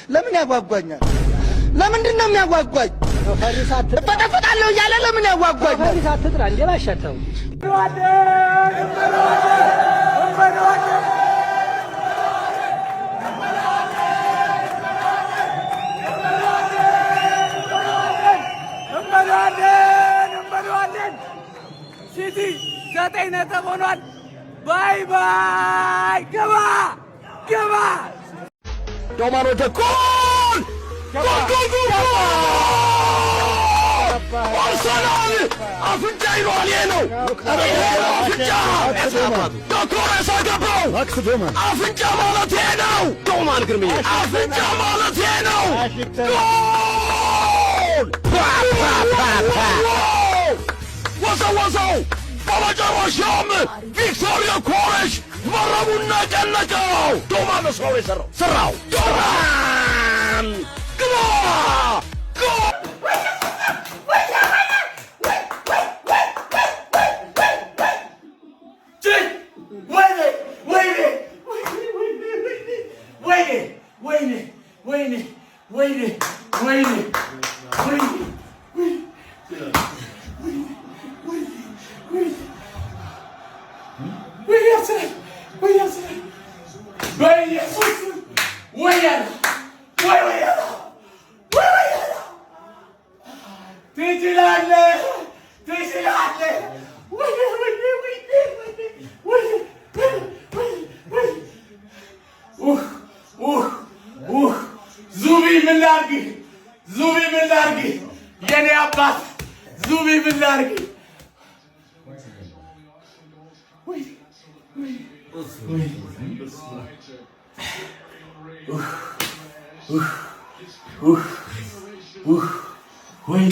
ለምን ያጓጓኛል? ለምንድን ነው የሚያጓጓኝ? ፈጣፈጣለሁ እያለ ለምን ያጓጓኛል? ፈሪሳት ትጥራ እንደ ባሻተው ሲቲ 9 ነጥብ ሆኗል። ባይ ባይ ገባ ገባ ዶማኖ ደጎል አርሰናል አፍንጫ ይሏል። ይሄ ነው አፍንጫ ዶኮሬስ አገባው። አፍንጫ ማለት ይሄ ነው። ዶማን ግርምዬ አፍንጫ ማለት ይሄ ነው። ጎል ወሰወሰው። በመጨረሻም ቪክቶሪዮ ኮሬሽ መረቡና ጨነቀው። ዶማን ነው ሰራው ዶማን ግባ ጎል ዙቢ ምን ላድርግ የኔ አባት ዙቢ ምን ላድርግ ወይኔ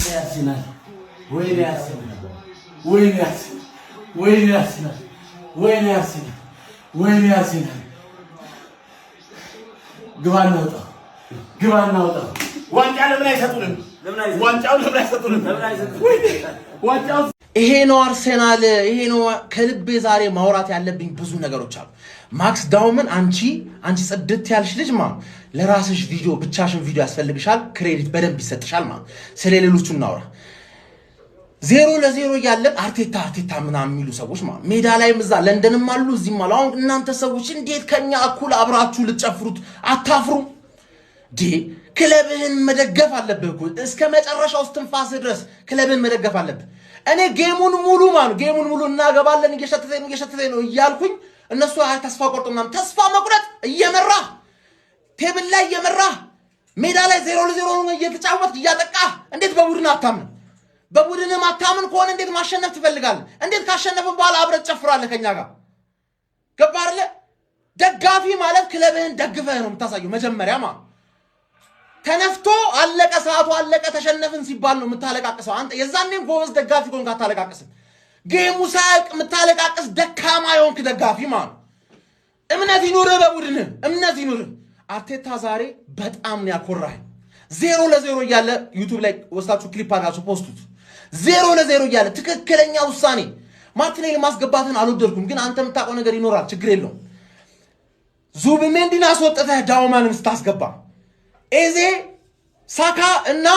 አርሰናል ግባና ወጣ ዋንጫ ለምን አይሰጡንም? ዋንጫው ለምን አይሰጡንም? ይሄ ነው አርሰናል። ይሄ ነው ከልቤ ዛሬ ማውራት ያለብኝ ብዙ ነገሮች አሉ። ማክስ ዳውመን አንቺ ጽድት ያልሽ ልጅ ለራስሽ ቪዲዮ ብቻሽን ቪዲዮ ያስፈልግሻል። ክሬዲት በደንብ ይሰጥሻል ስለሌሎቹ እናውራ። 0-0 ያለን አርቴታ ምናምን የሚሉ ሰዎች ሜዳ ላይም እዛ ለንደንም አሉ እዚህም አሉ። አሁን እናንተ ሰዎች እንዴት ከኛ እኩል አብራችሁ ልትጨፍሩት አታፍሩም? ክለብህን መደገፍ አለብህ እኮ እስከ መጨረሻው እስትንፋስ ድረስ ክለብህን መደገፍ አለብህ። እኔ ጌሙን ሙሉ እናገባለን እየሸተተኝ ነው እያልኩኝ እነሱ ተስፋ ቆርጦ ምናምን ተስፋ መቁረጥ እየመራ ቴብል ላይ እየመራ ሜዳ ላይ 0-0 እየተጫወትክ እያጠቃህ እንዴት በቡድን አታምን? በቡድን ማታምን ከሆነ እንዴት ማሸነፍ ትፈልጋለህ? እንዴት ካሸነፍን በኋላ አብረህ ትጨፍራለህ ከኛ ጋር? ገባህ አይደለ? ደጋፊ ማለት ክለብህን ደግፈህ ነው የምታሳየው መጀመሪያ ተነፍቶ አለቀ ሰዓቱ አለቀ ተሸነፍን ሲባል ነው የምታለቃቅሰው። አንተ የዛኔም ጎበዝ ደጋፊ ኮንክ አታለቃቅስም። ጌሙ ሳያልቅ የምታለቃቅስ ደካማ የሆንክ ደጋፊ እምነት ይኑርህ፣ በቡድን እምነት ይኑርህ። አርቴታ ዛሬ በጣም ነው ያኮራህ። 0-0 እያለ ዩቲዩብ ላይ ወስታችሁ ክሊፕ አድርጋችሁ ፖስቱት። 0-0 እያለ ትክክለኛ ውሳኔ። ማርቲኔሊ ማስገባትን አልወደድኩም፣ ግን አንተ የምታውቀው ነገር ይኖራል፣ ችግር የለውም። ዙቢሜንዲን አስወጥተህ ዳውማንን ስታስገባ ኤዜ ሳካ እና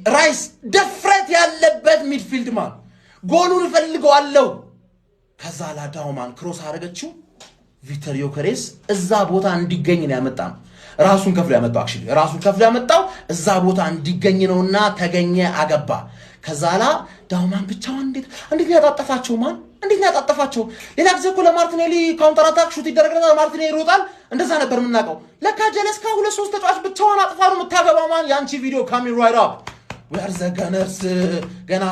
ራይስ ደፍረት ያለበት ሚድፊልድ ጎሉን ፈልገዋለሁ። ከዛ ዳውማን ክሮስ አደረገችው። ቪክቶር ዮከሬስ እዛ ቦታ እንዲገኝ ነው ያመጣው። ራሱን ከፍሎ ያመጣው እዛ ቦታ እንዲገኝ ነውና ተገኘ፣ አገባ። ከዛ ዳውማን ብቻውን እንዴት ያጣጠፋቸው እንዴት ያጣጠፋቸው። ሌላ ጊዜ እኮ ለማርቲኔሊ ካውንተር አታክ ሹት ይደረግለታል፣ ማርቲኔሊ ይሮጣል። እንደዛ ነበር የምናውቀው። ለካ ጀለስካ 2-3 ተጫዋች ብቻውን አጥፋሩ የምታገባው ያንቺ ቪዲዮ ካሚን ራይት አፕ ወር ዘ ጋነርስ ገና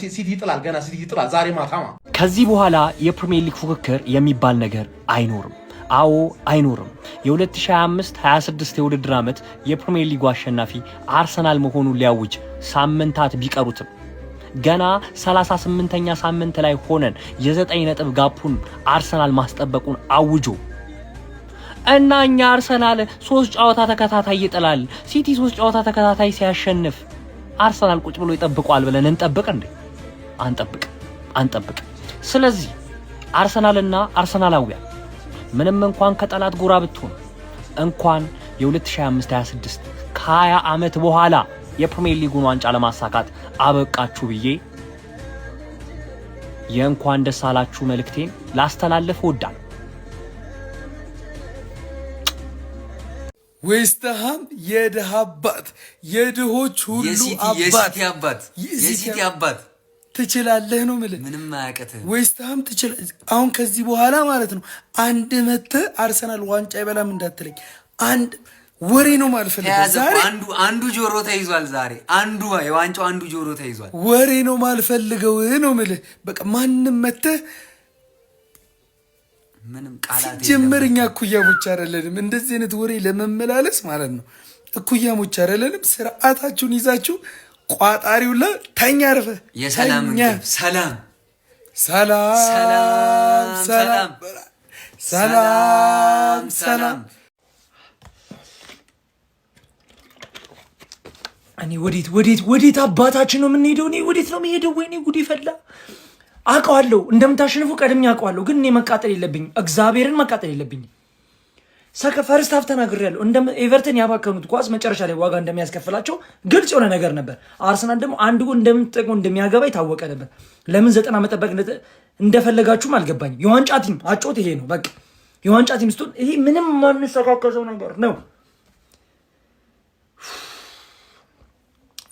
ሲቲ ይጥላል ዛሬ ማታ ከዚህ በኋላ የፕሪሚየር ሊግ ፉክክር የሚባል ነገር አይኖርም። አዎ አይኖርም። የ2025-26 የውድድር ዓመት የፕሪሚየር ሊጉ አሸናፊ አርሰናል መሆኑን ሊያውጅ ሳምንታት ቢቀሩትም ገና 38ኛ ሳምንት ላይ ሆነን የ9 ነጥብ ጋፑን አርሰናል ማስጠበቁን አውጆ እና እኛ አርሰናል 3 ጨዋታ ተከታታይ ይጥላል፣ ሲቲ 3 ጨዋታ ተከታታይ ሲያሸንፍ አርሰናል ቁጭ ብሎ ይጠብቋል ብለን እንጠብቅ እንዴ? አንጠብቅ። ስለዚህ አርሰናልና አርሰናላውያን ምንም እንኳን ከጠላት ጎራ ብትሆኑ እንኳን የ2025-26 ከ20 ዓመት በኋላ የፕሪሚየር ሊጉን ዋንጫ ለማሳካት አበቃችሁ ብዬ የእንኳን ደስ አላችሁ መልእክቴን ላስተላልፍ ወዳለሁ። ዌስትሃም የድሃ አባት የድሆች ሁሉ አባት የሲቲ አባት ትችላለህ ነው ማለት ምንም አያቀተ ዌስትሃም ትችላለህ። አሁን ከዚህ በኋላ ማለት ነው አንድ መተ አርሰናል ዋንጫ ይበላም እንዳትለኝ። አንድ ወሬ ነው ማልፈልገው ዛሬ አንዱ ጆሮ ተይዟል። ዛሬ አንዱ የዋንጫው አንዱ ጆሮ ተይዟል። ወሬ ነው ማልፈልገው ነው ማለት በቃ ማንንም መተ ምንም ቃላት ጀመርኛ እኩያሞች አይደለንም። እንደዚህ አይነት ወሬ ለመመላለስ ማለት ነው እኩያሞች አይደለንም። ስርዓታችሁን ይዛችሁ ቋጣሪውላ ተኛ አርፈ የሰላም ሰላም ሰላም ሰላም ሰላም ሰላም። እኔ ወዴት አባታችን ነው የምንሄደው? እኔ ወዴት ነው የምሄደው? ወይኔ ጉድ ይፈላ። አውቀዋለሁ እንደምታሸንፉ ቀድሜ አውቀዋለሁ፣ ግን እኔ መቃጠል የለብኝም። እግዚአብሔርን መቃጠል የለብኝም። ፈርስት ሃፍ ተናግሬያለሁ። ኤቨርተን ያባከኑት ኳስ መጨረሻ ላይ ዋጋ እንደሚያስከፍላቸው ግልጽ የሆነ ነገር ነበር። አርሰናል ደግሞ አንድ ጎል እንደምትጠቅመው እንደሚያገባ የታወቀ ነበር። ለምን 90 መጠበቅ እንደፈለጋችሁም አልገባኝም። የዋንጫ ቲም አጮት ይሄ ነው በቃ። የዋንጫ ቲም ስትሆን ይሄ ምንም ማንሰካከሰው ነገር ነው።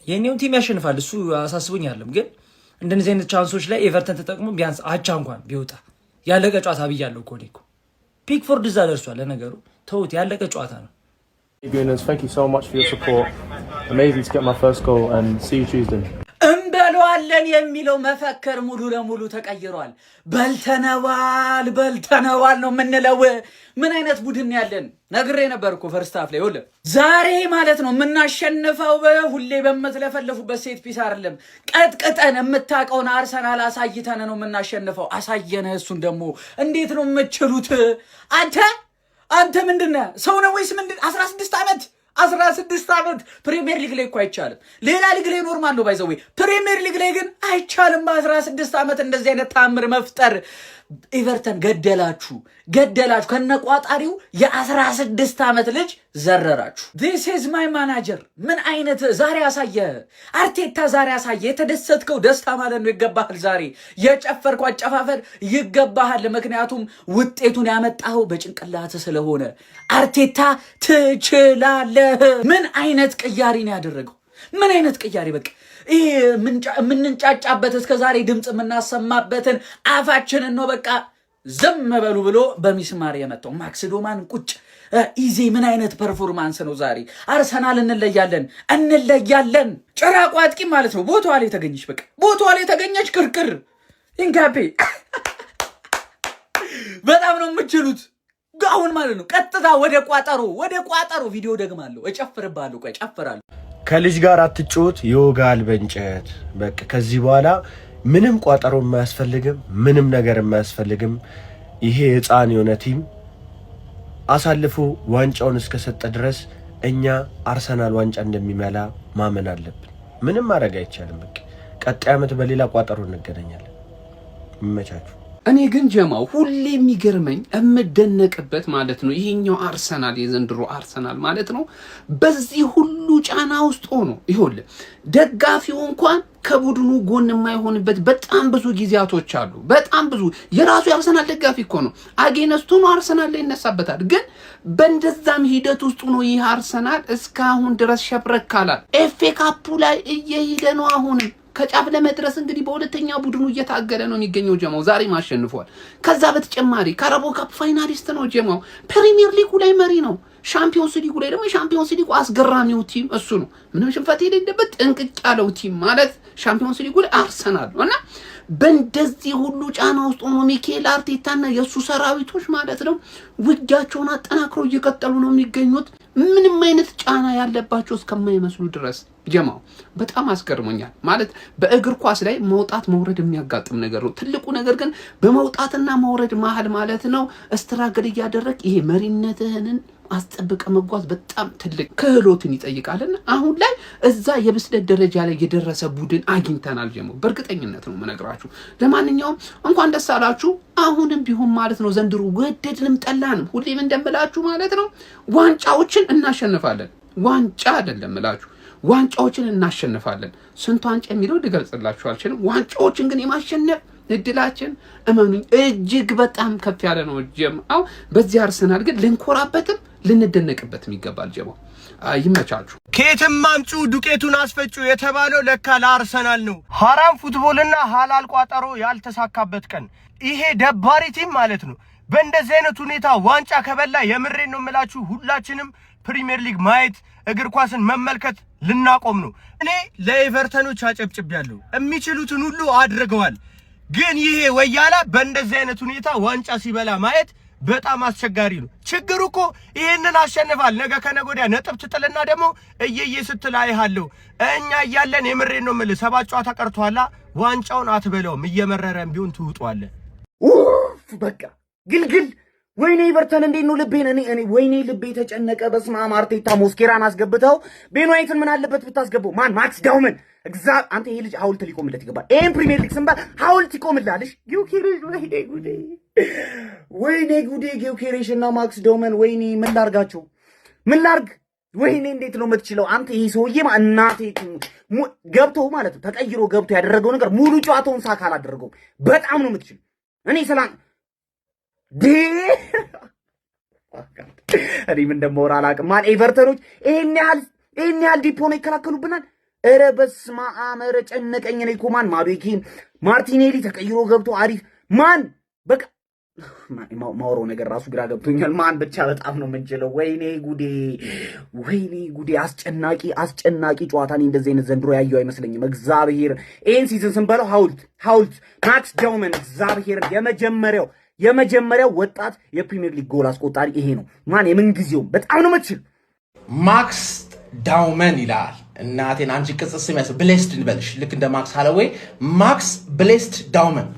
የኔው ቲም ያሸንፋል፣ እሱ አሳስቦኝ አይደለም። ግን እንደዚህ አይነት ቻንሶች ላይ ኤቨርተን ተጠቅሞ ቢያንስ አቻ እንኳን ቢወጣ ያለቀ ጨዋታ ብያለሁ እኮ እኔ እኮ ፒክፎርድ እዛ ደርሷል። ለነገሩ ተውት፣ ያለቀ ጨዋታ ነው። Thank you so much for your support. Amazing to get my first goal and see you Tuesday. እንበለዋለን የሚለው መፈክር ሙሉ ለሙሉ ተቀይሯል። በልተነዋል ነው የምንለው። ምን አይነት ቡድን ያለን ነግሬ ነበር እኮ ፈርስት ሃፍ ላይ ወለ ዛሬ ማለት ነው የምናሸንፈው። ሁሌ በመትለፈለፉበት ሴት ፒስ አይደለም፣ ቀጥቅጠን የምታውቀውን አርሰናል አሳይተን ነው የምናሸንፈው። አሳየነ። እሱን ደግሞ እንዴት ነው የምትችሉት? አንተ ምንድነህ ሰው ነው ወይስ ምንድን? 16 ዓመት ፕሪሚየር ሊግ ላይ እኮ አይቻልም። ሌላ ሊግ ላይ ኖርማል ነው ባይዘው፣ ፕሪሚየር ሊግ ላይ ግን አይቻልም። በ16 ዓመት እንደዚህ አይነት ታምር መፍጠር። ኤቨርተን ገደላችሁ ከነቋጣሪው የ16 ዓመት ልጅ ዘረራችሁ። this is my manager። ምን አይነት ዛሬ ያሳየ አርቴታ ዛሬ ያሳየ። የተደሰትከው ደስታ ማለት ነው ይገባሃል። ዛሬ የጨፈርከው አጨፋፈር ይገባሃል። ምክንያቱም ውጤቱን ያመጣው በጭንቅላት ስለሆነ። አርቴታ ትችላለህ። ምን አይነት ቅያሪ ነው ያደረገው? ምን አይነት ቅያሪ! በቃ ይሄ የምንንጫጫበት እስከ ዛሬ ድምፅ የምናሰማበትን አፋችንን ነው በቃ ዝም በሉ ብሎ በሚስማር የመጣው ማክሲዶማን ቁጭ ኢዜ። ምን አይነት ፐርፎርማንስ ነው ዛሬ! አርሰናል እንለያለን። ጭራቋ አጥቂ ማለት ነው ቦታዋ ላይ ተገኘች። በቃ ቦታዋ ላይ ተገኘች። ክርክር ኢንካፔ በጣም ነው የምትችሉት። አሁን ማለት ነው ቀጥታ ወደ ቋጠሮ ቪዲዮ ደግማለሁ፣ እጨፍርባለሁ። ቆይ እጨፍራለሁ። ከልጅ ጋር አትጫወት ይወጋል በእንጨት። በቃ ከዚህ በኋላ ምንም ቋጠሮ የማያስፈልግም፣ ምንም ነገር የማያስፈልግም። ይሄ ህፃን የሆነ ቲም አሳልፎ ዋንጫውን እስከሰጠ ድረስ እኛ አርሰናል ዋንጫ እንደሚመላ ማመን አለብን። ምንም ማድረግ አይቻልም። በቃ ቀጣይ ዓመት በሌላ ቋጠሮ እንገናኛለን። ይመቻችሁ። እኔ ግን ጀማው ሁሌ የሚገርመኝ እምደነቅበት ማለት ነው ይሄኛው አርሰናል የዘንድሮ አርሰናል ማለት ነው በዚህ ሁሉ ጫና ውስጥ ሆኖ ይሁን ደጋፊው እንኳን ከቡድኑ ጎን የማይሆንበት በጣም ብዙ ጊዜያቶች አሉ። በጣም ብዙ የራሱ የአርሰናል ደጋፊ እኮ ነው አጌነስቱ ነው አርሰናል ላይ ይነሳበታል። ግን በእንደዛም ሂደት ውስጥ ነው ይህ አርሰናል እስካሁን ድረስ ሸብረካላል። ኤፍኤ ካፑ ላይ እየሄደ ነው አሁንም ከጫፍ ለመድረስ እንግዲህ በሁለተኛ ቡድኑ እየታገለ ነው የሚገኘው ጀማው። ዛሬ ማሸንፏል። ከዛ በተጨማሪ ካራቦ ካፕ ፋይናሊስት ነው ጀማው። ፕሪሚየር ሊጉ ላይ መሪ ነው። ሻምፒዮንስ ሊጉ ላይ ደግሞ ሻምፒዮንስ ሊጉ አስገራሚው ቲም እሱ ነው። ምንም ሽንፈት የሌለበት ጥንቅቅ ያለው ቲም ማለት ሻምፒዮንስ ሊጉ ላይ አርሰናል ነውና በእንደዚህ ሁሉ ጫና ውስጥ ሆኖ ሚኬል አርቴታና የሱ ሰራዊቶች ማለት ነው ውጊያቸውን አጠናክረው እየቀጠሉ ነው የሚገኙት። ምንም አይነት ጫና ያለባቸው እስከማይመስሉ ድረስ ጀማው በጣም አስገርሞኛል። ማለት በእግር ኳስ ላይ መውጣት መውረድ የሚያጋጥም ነገር ነው። ትልቁ ነገር ግን በመውጣትና መውረድ መሃል ማለት ነው ስትራግል እያደረግ ይሄ መሪነትህን አስጠብቀ መጓዝ በጣም ትልቅ ክህሎትን ይጠይቃልና አሁን ላይ እዛ የብስለት ደረጃ ላይ የደረሰ ቡድን አግኝተናል። ጀሞ በእርግጠኝነት ነው መነግራችሁ። ለማንኛውም እንኳን ደስ አላችሁ። አሁንም ቢሆን ማለት ነው ዘንድሮ ወደድንም ጠላንም ሁሌም እንደምላችሁ ማለት ነው ዋንጫዎችን እናሸንፋለን። ዋንጫ አይደለም እላችሁ ዋንጫዎችን እናሸንፋለን። ስንት ዋንጫ የሚለው ልገልጽላችሁ አልችልም። ዋንጫዎችን ግን የማሸነፍ እድላችን እመኑኝ እጅግ በጣም ከፍ ያለ ነው። ጀማው በዚህ አርሰናል ግን ልንኮራበትም ልንደነቅበትም ይገባል። ጀማው ይመቻችሁ። ከየትም አምጪ ዱቄቱን አስፈጩ የተባለው ለካ ለአርሰናል ነው። ሐራም ፉትቦልና ሐላል ቋጠሮ ያልተሳካበት ቀን ይሄ ደባሪ ቲም ማለት ነው። በእንደዚህ አይነት ሁኔታ ዋንጫ ከበላ የምሬን ነው የምላችሁ ሁላችንም ፕሪሚየር ሊግ ማየት እግር ኳስን መመልከት ልናቆም ነው። እኔ ለኤቨርተኖች አጨብጭቤያለሁ። የሚችሉትን ሁሉ አድርገዋል። ግን ይሄ ወያላ በእንደዚህ አይነት ሁኔታ ዋንጫ ሲበላ ማየት በጣም አስቸጋሪ ነው። ችግሩ እኮ ይሄንን አሸንፋል ነገ ከነገ ወዲያ ነጥብ ትጥልና ደግሞ እየየ ስትል አይሃለሁ። እኛ እያለን የምሬን ነው የምልህ 7 ጨዋታ ቀርቷላ ዋንጫውን አትበለውም። እየመረረም ቢሆን ትውጧለህ። በቃ ግልግል ወይኔ ኤቨርተን እንዴት ነው ልቤን እኔ ወይኔ ልቤ ተጨነቀ። በስመ አብ አርቴታ ሞስኬራን አስገብተው ቤን ዋይትን ምን አለበት ብታስገባው? ማን ማክስ ዳውመን አንተ ይሄ ልጅ ሐውልት ሊቆምለት ይገባል። ይሄን ፕሪሚየር ሊግ ስንባል ሐውልት ይቆምላልሽ። ጊዮኬሬሽ ወይኔ ጉዴ ጊዮኬሬሽ እና ማክስ ዳውመን ወይኔ ምን ላርግ ወይኔ እንዴት ነው የምትችለው አንተ? ይሄ ሰውዬ እናቴ ገብቶ ማለት ነው ተቀይሮ ገብቶ ያደረገው ነገር ሙሉ ጨዋታውን ሳካ አላደረገውም። በጣም ነው የምትችለው። እኔ ሰላም እኔ ምን እንደማወራ አላውቅም። ማን ኤቨርተኖች ይሄን ያህል ዲፖ ነው ይከላከሉብናል። ኧረ በስመ አብ ኧረ ጨነቀኝ። እኔ እኮ ማን ማዱኬን ማርቲኔሊ ተቀይሮ ገብቶ አሪፍ ማን በቃ ማውራው ነገር ራሱ ግራ ገብቶኛል። ማን ብቻ በጣም ነው የምንችለው። ወይኔ ጉዴ አስጨናቂ ጨዋታ። እኔ እንደዚህ አይነት ዘንድሮ ያየው አይመስለኝም። እግዚአብሔር ይሄን ሲዝን ስንበለው ሐውልት ማክስ ዳውመን እግዚአብሔር የመጀመሪያው ወጣት የፕሪሚየር ሊግ ጎል አስቆጣሪ ይሄ ነው። ማን የምንጊዜውም በጣም ነው የምትችል ማክስ ዳውመን ይላል። እናቴን አንቺ ቅጽ ስም ያሰ ብሌስድ እንበልሽ ልክ እንደ ማክስ ሃሎዌይ ማክስ ብሌስድ ዳውመን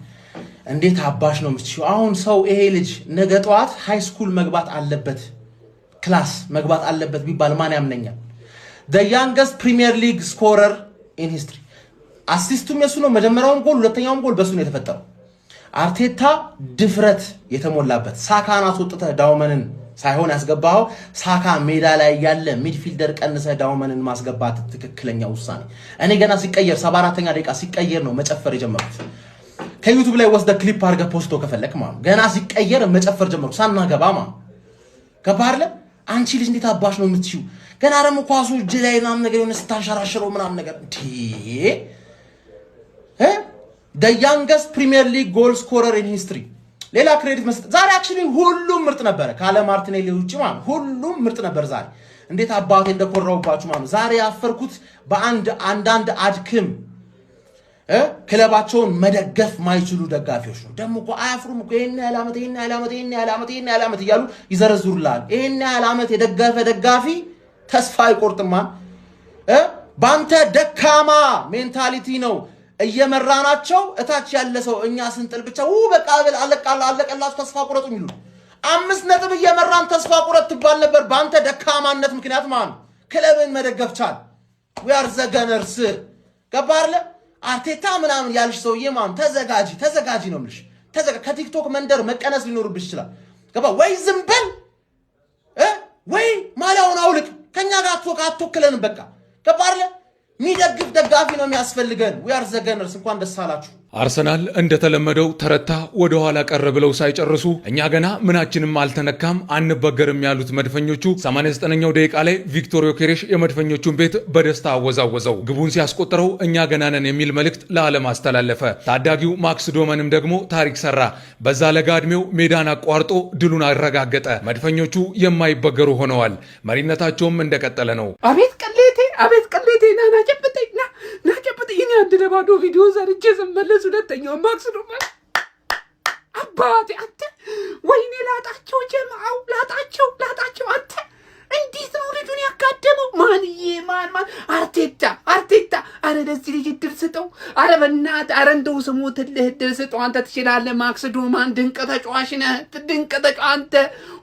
እንዴት አባሽ ነው የምትችው? አሁን ሰው ይሄ ልጅ ነገ ጠዋት ሃይ ስኩል መግባት አለበት ክላስ መግባት አለበት ቢባል ማን ያምነኛል? the youngest premier league scorer in history አሲስቱም የሱ ነው። መጀመሪያውም ጎል ሁለተኛውም ጎል በሱ ነው የተፈጠረው። አርቴታ ድፍረት የተሞላበት ሳካን አስወጥተህ ዳውመንን ሳይሆን ያስገባው ሳካ ሜዳ ላይ ያለ ሚድፊልደር ቀንሰ ዳውመንን ማስገባት ትክክለኛ ውሳኔ። እኔ ገና ሲቀየር 74ኛ ደቂቃ ሲቀየር ነው መጨፈር የጀመሩት። ከዩቲዩብ ላይ ወስደ ክሊፕ አድርገ ፖስቶ ከፈለክ ማለት ገና ሲቀየር መጨፈር ጀመሩ። ሳናገባ ማለት ከባርለ አንቺ ልጅ እንዴት አባሽ ነው የምትችው? ገና ደግሞ ኳሱ እጅ ላይ ምናምን ነገር የሆነ ስታንሸራሽረው ምናምን ነገር the youngest Premier League goal scorer in history ሌላ ክሬዲት መስጠት ዛሬ አክቹሊ ሁሉም ምርጥ ነበር። ካለ ማርቲኔሊ ውጪ ማለት ሁሉም ምርጥ ነበር ዛሬ። እንዴት አባቴ እንደኮራውባችሁ ማለት ዛሬ ያፈርኩት አንዳንድ አድክም ክለባቸውን መደገፍ ማይችሉ ደጋፊዎች ነው። ደግሞ እኮ አያፍሩም እኮ ይሄን ያህል ዓመት እያሉ ይዘረዝሩላል። ይሄን ያህል ዓመት የደገፈ ደጋፊ ተስፋ አይቆርጥማ። ባንተ ደካማ ሜንታሊቲ ነው እየመራናቸው እታች ያለ ሰው እኛ ስንጥል ብቻ በቃ አለቀላችሁ ተስፋ ቁረጡ የሚሉ 5 ነጥብ እየመራን ተስፋ ቁረጥ ትባል ነበር። ባንተ ደካማነት ምክንያት ማለት ነው ክለብን መደገፍ ቻል። we are the gunners ገባርለ አርቴታ ምናምን ያልሽ ሰውዬ ማለት ተዘጋጂ ነው ምልሽ። ከቲክቶክ መንደር መቀነስ ሊኖርብሽ ይችላል። ገባ ወይ ዝም በል ወይ ማሊያውን አውልቅ። ከኛ ጋር አትወክለንም በቃ ገባርለ ሚደግፍ ደጋፊ ነው የሚያስፈልገን። we are the gunners እንኳን ደስ አላችሁ። አርሰናል እንደተለመደው ተረታ ወደ ኋላ ቀረ ብለው ሳይጨርሱ እኛ ገና ምናችንም አልተነካም አንበገርም ያሉት መድፈኞቹ 89ኛው ደቂቃ ላይ ቪክቶር ዮኬሬሽ የመድፈኞቹን ቤት በደስታ አወዛወዘው። ግቡን ሲያስቆጥረው እኛ ገና ነን የሚል መልእክት ለዓለም አስተላለፈ። ታዳጊው ማክስ ዶመንም ደግሞ ታሪክ ሰራ። በዛ ለጋ ዕድሜው ሜዳን አቋርጦ ድሉን አረጋገጠ። መድፈኞቹ የማይበገሩ ሆነዋል። መሪነታቸውም እንደቀጠለ ነው። አቤት ቅሌቴ ና ጨብጠኝ እኔ አንድ ለባዶ ቪዲዮ ሰርቼ ስመለስ ሁለተኛው ማክስ ዶመን አባቴ አንተ ወይኔ ላጣቸው ጀማው ላጣቸው አንተ እንዴት ነው ልጁን ያጋደመው? ማን አርቴታ አረ ለዚህ ልጅ እድል ስጠው። አረ በእናትህ አረ እንደው ስሞትልህ እድል ስጠው። አንተ ትችላለህ ማክስ ዶመን ድንቅ ተጫዋች ነህ። አንተ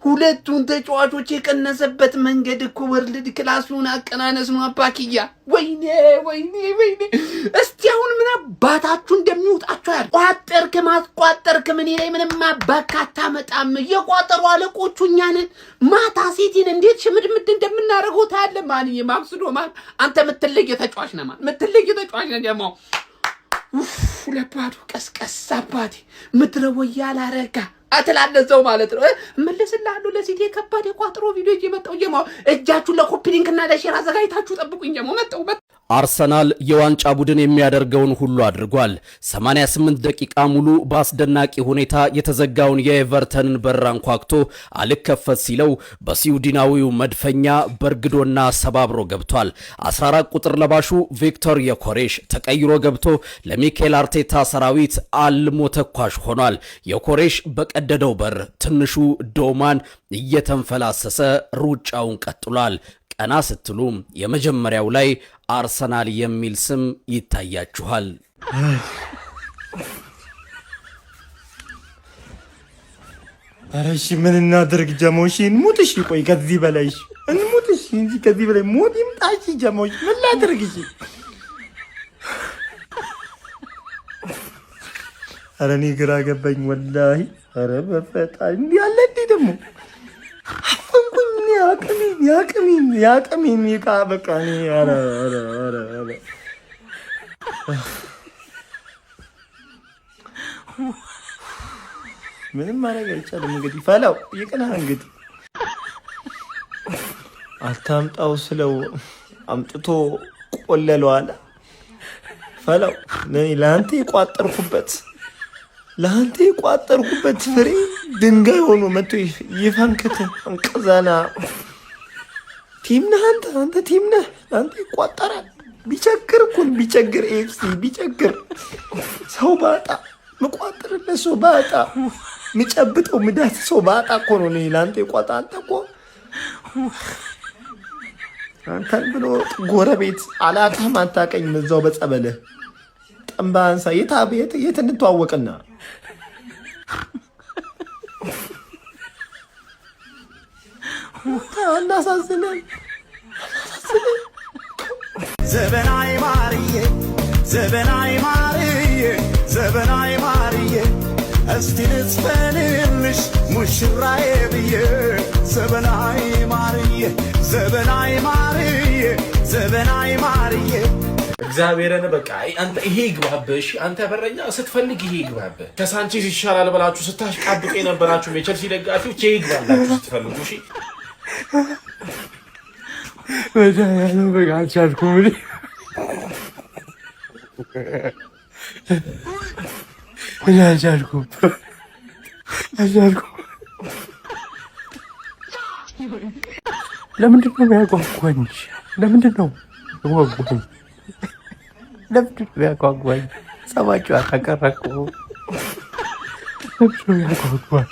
ሁለቱን ተጫዋቾች የቀነሰበት መንገድ እኮ ወርልድ ክላሱን አቀናነስ ነው አባኪያ። ወይኔ ወይኔ ወይኔ! እስቲ አሁን ምን አባታችሁ እንደሚወጣችሁ ያል ቋጠርክ ማስቋጠርክ ምን ላይ ምንም አባካታ መጣም የቋጠሩ አለቆቹ እኛ ነን። ማታ ሲቲን እንዴት ሽምድምድ እንደምናደርገው ታያለ። ማንዬ ማክስዶ ማን አንተ ምትለይ ተጫዋች ነህ። ማን ምትለይ ተጫዋች ነህ ደግሞ ለባዶ ቀስቀስ አባቴ ምድረው ያላረጋ አትላለዘው ማለት ነው። መልስልሃለሁ ለሲቲ ከባድ የቋጥሮ ቪዲዮ እየመጣው ጀማው እጃችሁ ለኮፒ ሊንክ እና ለሼር አዘጋጅታችሁ ጠብቁኝ ጀማው መጣው። አርሰናል የዋንጫ ቡድን የሚያደርገውን ሁሉ አድርጓል። 88 ደቂቃ ሙሉ በአስደናቂ ሁኔታ የተዘጋውን የኤቨርተንን በር አንኳኩቶ አልከፈት ሲለው በስዊድናዊው መድፈኛ በርግዶና ሰባብሮ ገብቷል። 14 ቁጥር ለባሹ ቪክቶር ዮኬሬሽ ተቀይሮ ገብቶ ለሚኬል አርቴታ ሰራዊት አልሞ ተኳሽ ሆኗል። ዮኬሬሽ በቀደደው በር ትንሹ ዶማን እየተንፈላሰሰ ሩጫውን ቀጥሏል። ቀና ስትሉ የመጀመሪያው ላይ አርሰናል የሚል ስም ይታያችኋል። አረሽ ምን እናድርግ ጀሞሽ? እንሙትሽ ቆይ ከዚህ በላይ እንሙትሽ እንጂ ከዚህ በላይ ሞት ይምጣሽ ጀሞሽ ምን ላድርግሽ? አረ እኔ ግራ ገባኝ ወላሂ። አረ በፈጣሪ እንዲህ ያለ እንዴ ደግሞ ያቅሚን ይቃ በቃ እኔ አረ ምንም ማድረግ አይቻልም። እንግዲህ ፈላው ይቅና። እንግዲህ አታምጣው ስለው አምጥቶ ቆለለው አለ ፈላው። ለአንተ የቋጠርኩበት ፍሬ ድንጋይ ሆኖ መጥቶ ይፈንክት እንቅዘና። ቲም ነህ አንተ ቲም ነህ አንተ። ይቋጠራል። ቢቸግር ኤፍሲ ቢቸግር ሰው ባጣ ምቋጥርለት ሰው ባጣ ምጨብጠው ምዳት ሰው ባጣ እኮ ነው ለአንተ ይቋጣ። አንተ እኮ አንተን ብሎ ጎረቤት አላውቅህም አታውቀኝ እዛው በጸበልህ ጠንባ አንሳ የት እንተዋወቅና እናሳዝነን። ዘበናይ ማርዬ እስቲ ልዝፈንልሽ ሙሽራዬ ብዬ። ዘበናይ ማርዬ እግዚአብሔርን በቃ አንተ ይሄ ይግባብሽ። አንተ በረኛ ስትፈልግ ይሄ ይግባብህ። ከሳንቼዝ ይሻላል ብላችሁ ስታሽቃብጡ የነበራችሁ የቸልሲ ደጋፊዎች ይሄ ይግባላችሁ ስትፈልጉ። እሺ በዳያለው በቃ አልቻልኩም። ለምንድን ነው የሚያጓጓኝ? ለምንድን ነው የሚያጓጓኝ? ሰማችሁ አታቀረቁ። ለምንድን ነው የሚያጓጓኝ?